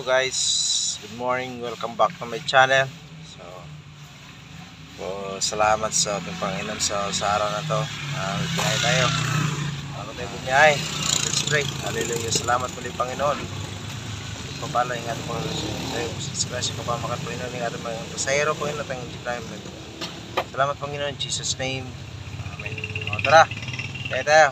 Guys, good morning, welcome back to my channel. So salamat sa ating Panginoon sa araw na to. Bumiyahe tayo. Bago tayo bumiyahe, let's pray. Hallelujah, salamat muli Panginoon. Papalo yung ating Panginoon tayo. Sa kapamakan Panginoon yung ating mga pasahero po yun at ang time. Salamat Panginoon, in Jesus name, amen. O tara, kaya tayo.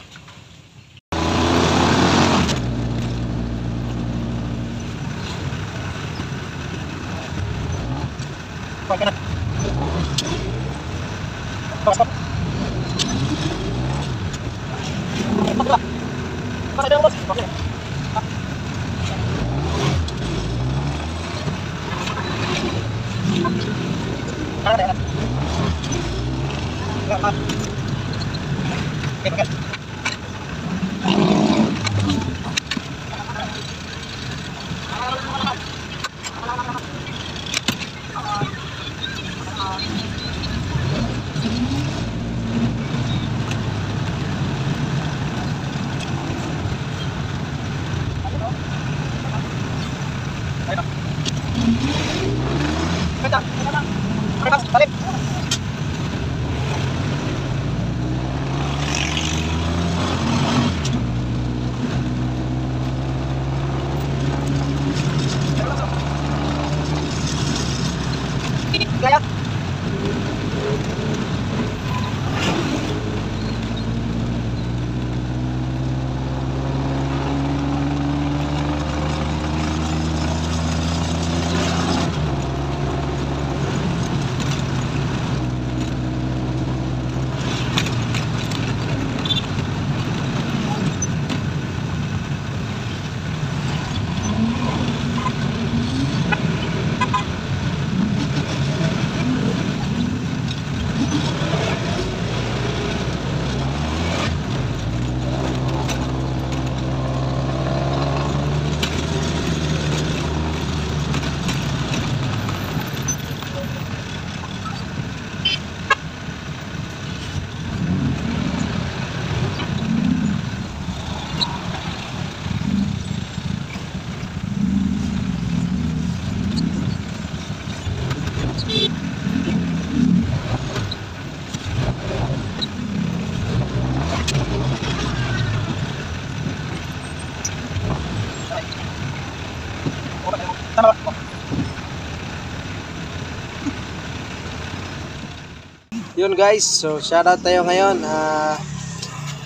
Yun guys, so shoutout tayo ngayon.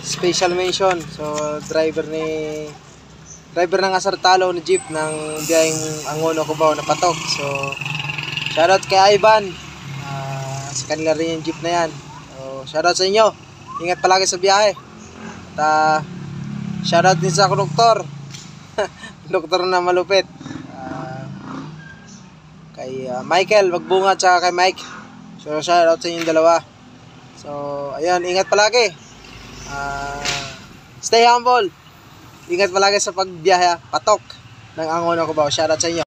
Special mention. So driver ng Asartalo na jeep ng biyaheng Angono Cubao na patok. So shoutout kay Ivan. Sa kanila rin yung jeep na yan. So shoutout sa inyo. Ingat palagi sa biyahe. At shoutout din sa konduktor. Konduktor na malupit. Kay Michael Magbunga at kay Mike. So shoutout sa inyong dalawa. So ayun, ingat palagi. Stay humble. Ingat palagi sa pagbiyahe patok ng Angono Cubao. Shoutout sa inyo.